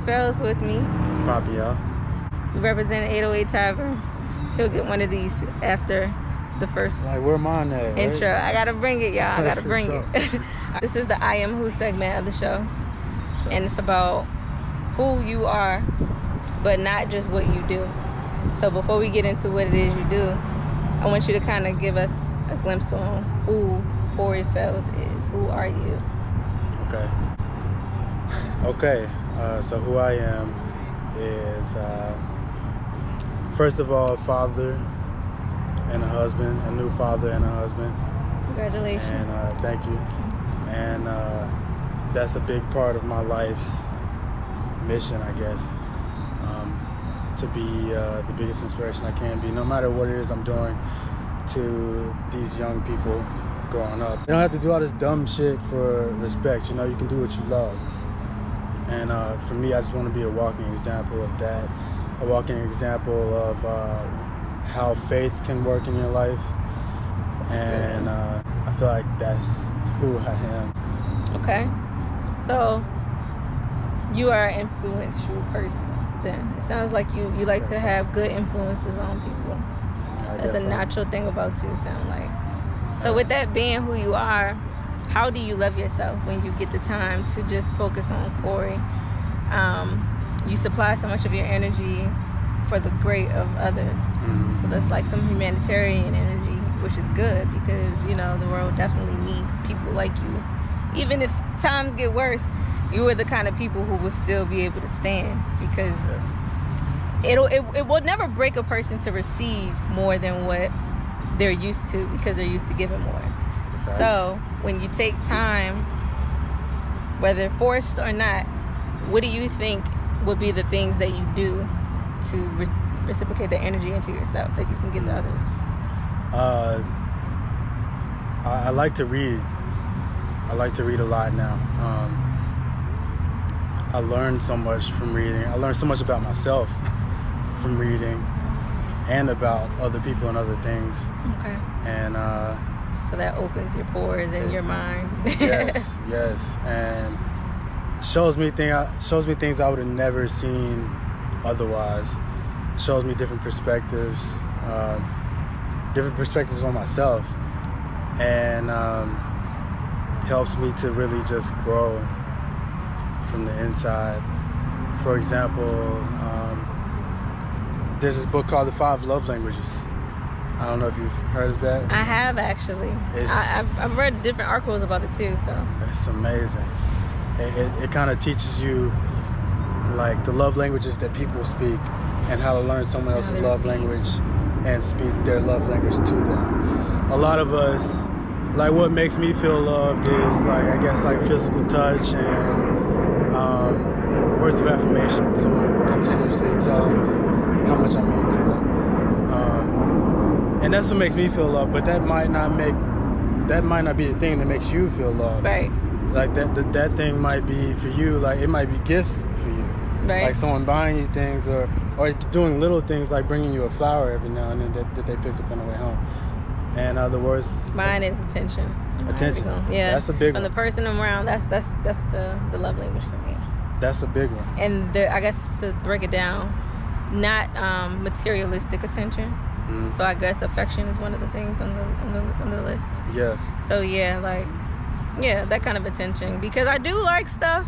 Fells with me. It's Poppy, y'all. We represent 808 Tavern. He'll get one of these after the first Like, where mine at? intro. Right? I gotta bring it, y'all. I gotta bring sure. it. This is the I Am Who segment of the show. Sure. And it's about who you are, but not just what you do. So before we get into what it is you do, I want you to kind of give us a glimpse on who Korey Fells is. Who are you? Okay. So who I am is, first of all, a father and a husband, a new father and a husband. Congratulations. And thank you. And that's a big part of my life's mission, I guess. To be the biggest inspiration I can be, no matter what it is I'm doing to these young people growing up. You don't have to do all this dumb shit for respect, you know, you can do what you love. And for me, I just want to be a walking example of that, a walking example of how faith can work in your life. And I feel like that's who I am. Okay. So you are an influential person then. It sounds like you like to have good influences on people. That's a natural thing about you, it sounds like. So with that being who you are, how do you love yourself when you get the time to just focus on Korey? You supply so much of your energy for the great of others. So that's like some humanitarian energy, which is good because, you know, the world definitely needs people like you. Even if times get worse, you are the kind of people who will still be able to stand, because it will never break a person to receive more than what they're used to, because they're used to giving more. Right. So when you take time, whether forced or not, what do you think would be the things that you do to reciprocate the energy into yourself that you can give to others? I like to read. I like to read a lot now. I learned so much from reading. I learned so much about myself from reading, and about other people and other things. Okay. And so that opens your pores and your mind. yes, and shows me things I would have never seen otherwise. Shows me different perspectives on myself, and helps me to really just grow from the inside. For example, there's this book called The 5 Love Languages. I don't know if you've heard of that. I have, actually. I've read different articles about it too. So it's amazing. It kind of teaches you like the love languages that people speak, and how to learn someone else's love language and speak their love language to them. A lot of us, like, what makes me feel loved is, like, I guess, like physical touch and words of affirmation. Someone continuously telling me how much I mean to them, and that's what makes me feel loved. But that might not be the thing that makes you feel loved. Right. Like that thing might be for you. Like, it might be gifts for you. Right. Like someone buying you things, or doing little things like bringing you a flower every now and then that they picked up on the way home. And other words, mine is attention. Attention. Yeah, that's a big one. From the person I'm around, that's the love language for me. That's a big one. And I guess to break it down, not materialistic attention. So I guess affection is one of the things on the list. Yeah. So yeah, that kind of attention, because I do like stuff,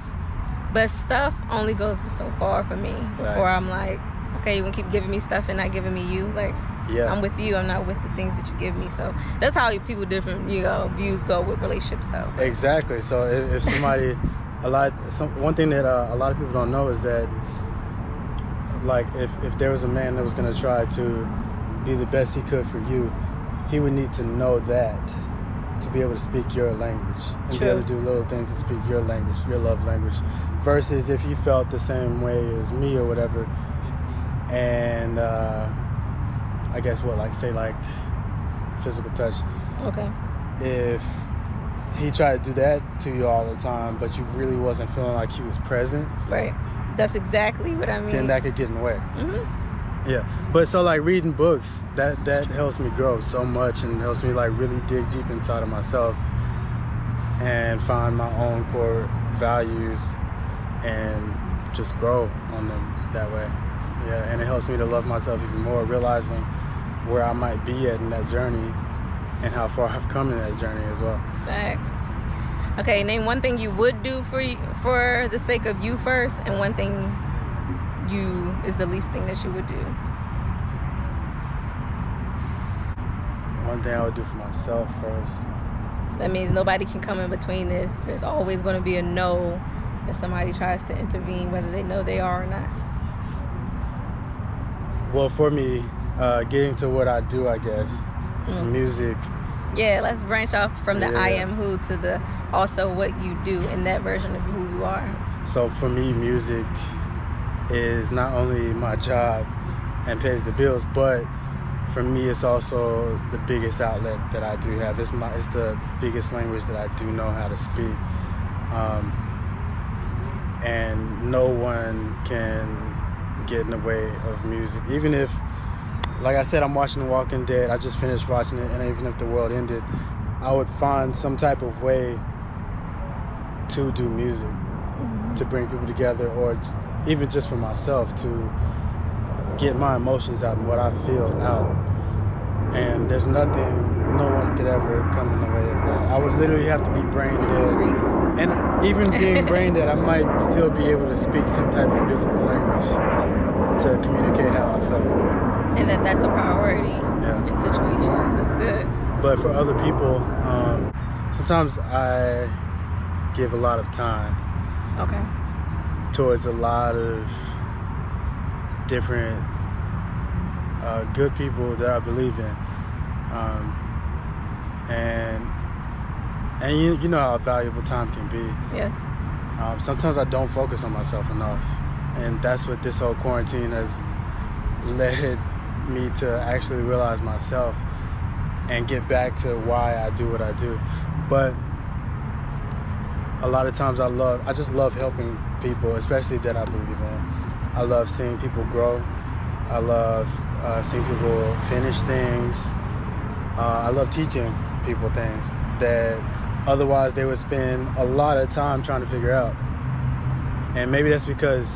but stuff only goes so far for me before I'm like, okay, you gonna keep giving me stuff and not giving me you. Like, I'm with you, I'm not with the things that you give me. So that's how people different, views go with relationships though. Exactly. So if somebody, one thing that a lot of people don't know is that, like, if there was a man that was gonna try to be the best he could for you, he would need to know that to be able to speak your language and be able to do little things to speak your language, your love language, versus if he felt the same way as me or whatever, and I guess say physical touch. Okay. If he tried to do that to you all the time, but you really wasn't feeling like he was present. Right. That's exactly what I mean. Then that could get in the way. Yeah, but so like reading books, that helps me grow so much, and helps me like really dig deep inside of myself and find my own core values and just grow on them that way. Yeah, and it helps me to love myself even more, realizing where I might be at in that journey and how far I've come in that journey as well. Facts. Okay, name one thing you would do for the sake of you first, and one thing is the least thing that you would do. One thing I would do for myself first. That means nobody can come in between this. There's always going to be a no if somebody tries to intervene, whether they know they are or not. Well, for me, getting to what I do, I guess, music. Yeah, let's branch off from the I am who to the also what you do in that version of who you are. So for me, music is not only my job and pays the bills, but for me, it's also the biggest outlet that I do have. It's the biggest language that I do know how to speak. And no one can get in the way of music. Even if, like I said, I'm watching The Walking Dead. I just finished watching it, and even if the world ended, I would find some type of way to do music, to bring people together, or even just for myself, to get my emotions out and what I feel out. And there's nothing, no one could ever come in the way of that. I would literally have to be brain dead. And even being brain dead, I might still be able to speak some type of musical language to communicate how I felt. And that's a priority in situations. That's good. But for other people, sometimes I give a lot of time towards a lot of different good people that I believe in, and you know how valuable time can be. Yes. Sometimes I don't focus on myself enough, and that's what this whole quarantine has led me to actually realize myself and get back to why I do what I do. But a lot of times I just love helping people, especially that I believe in. I love seeing people grow. I love seeing people finish things. I love teaching people things that otherwise they would spend a lot of time trying to figure out. And maybe that's because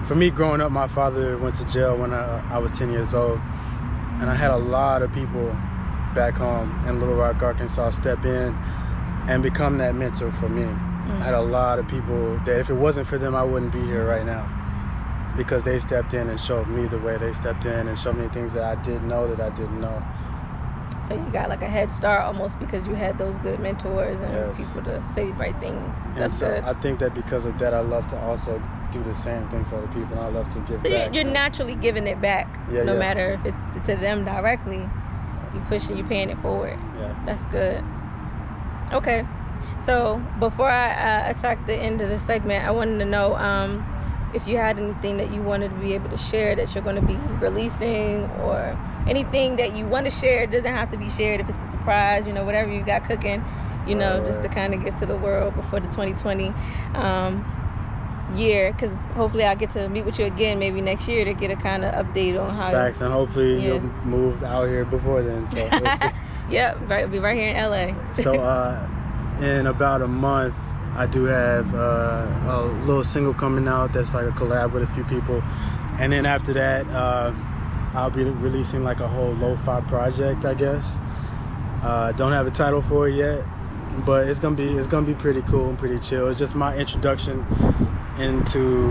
for me, growing up, my father went to jail when I was 10 years old, and I had a lot of people back home in Little Rock, Arkansas, step in and become that mentor for me. I had a lot of people that if it wasn't for them, I wouldn't be here right now, because they stepped in and showed me the way. They stepped in and showed me things that I didn't know that I didn't know. So you got like a head start almost because you had those good mentors and people to say the right things. That's good. I think that because of that, I love to also do the same thing for other people, and I love to give back. You're naturally giving it back, no matter if it's to them directly. You pushing, you paying it forward. Yeah. That's good. Okay. So before I attack the end of the segment, I wanted to know if you had anything that you wanted to be able to share that you're going to be releasing, or anything that you want to share. It doesn't have to be shared if it's a surprise, whatever you got cooking, just to kind of get to the world before the 2020 year, because hopefully I'll get to meet with you again maybe next year to get a kind of update on how. Facts, and hopefully you'll move out here before then. So we'll see. Yep, right. Be right here in LA. So in about a month, I do have a little single coming out that's like a collab with a few people, and then after that, I'll be releasing like a whole lo-fi project, I guess. Don't have a title for it yet, but it's gonna be pretty cool and pretty chill. It's just my introduction into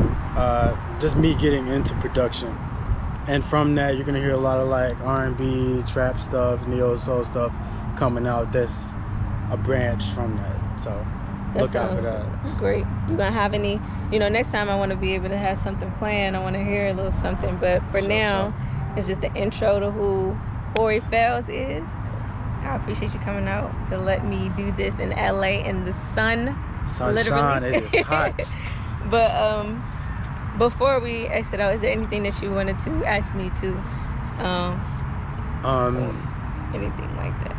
just me getting into production, and from that you're gonna hear a lot of like R&B, trap stuff, neo soul stuff coming out. That's a branch from that, so look out for that. Great. You gonna have any, next time I want to be able to have something planned. I want to hear a little something, but for now it's just the intro to who Korey Fells is. I appreciate you coming out to let me do this in LA in the sun. Sunshine, literally. It is hot. But before we exit out, is there anything that you wanted to ask me to anything like that?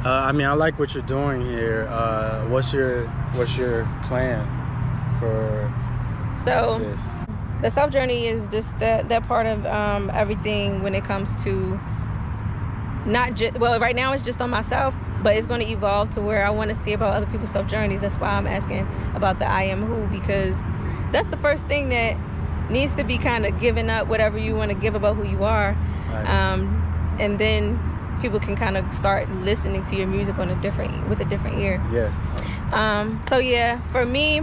I mean, I like what you're doing here. What's your plan for this? The self journey is just that part of everything when it comes to not just, well, right now it's just on myself, but it's going to evolve to where I want to see about other people's self journeys. That's why I'm asking about the I am who, because that's the first thing that needs to be kind of given up, whatever you want to give about who you are. Right. And then people can kind of start listening to your music with a different ear. Yeah. So yeah, for me,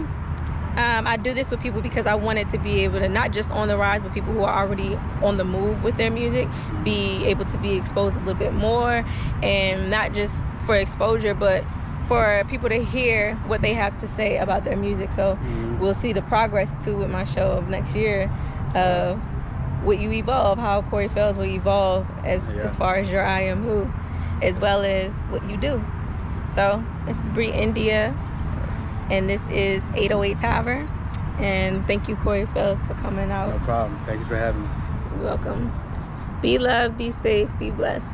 I do this with people because I want it to be able to, not just on the rise, but people who are already on the move with their music, be able to be exposed a little bit more, and not just for exposure, but for people to hear what they have to say about their music. So we'll see the progress too with my show of next year, of what you evolve, how Korey Fells will evolve as far as your I am who, as well as what you do. So this is Brei, Endia, and this is 808 Tavern. And thank you, Korey Fells, for coming out. No problem. Thank you for having me. You're welcome. Be loved, be safe, be blessed.